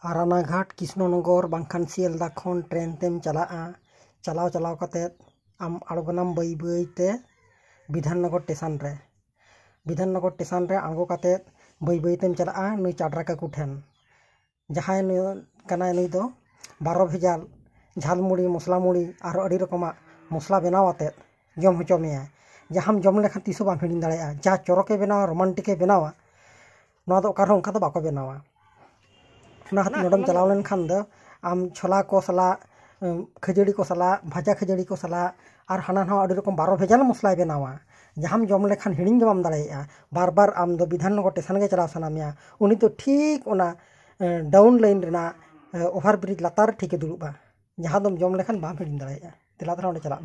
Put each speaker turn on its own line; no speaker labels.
रानाघाट कृष्णनगर बांखान सियालदा खन ट्रेन तेम चला चलाव चलाव कते आम आड़गोनाम बई बई ते विधाननगर स्टेशन रे आड़गो कते बई बई तेम चला नुई चाडरा काकू ठेन जहां नुई दो 12 भेजाल झालमुड़ी मसला मुड़ी और अड़ी रकमा मसला बनाव आते जम होचो मेया जहां जम लेखान तीसो बाम हिड़ी दाड़ेया जा चरके बनावा रोमांटिके बनावा नोआ दो ओकारो ओंका दो बाको बनावा ना नोडम चलाव लेन खान दो आम छोला को सला खजड़ी को सला भाजा खजड़ी को सला और हाना ना अड़ी रकम 12 भेजाल मसला बनावा जहां जम लेखान हिड़ी जमाम दाड़ेया बार बार आम दो विधाननगर स्टेशन के चलाव सानामिया उनी तो ठीक ओना डाउन लाइन रेना ओभार ब्रिज लातार ठीक दुड़ुबा जहां दम जम लेखान बाम हिड़ी दाड़ेया तेला दरा चला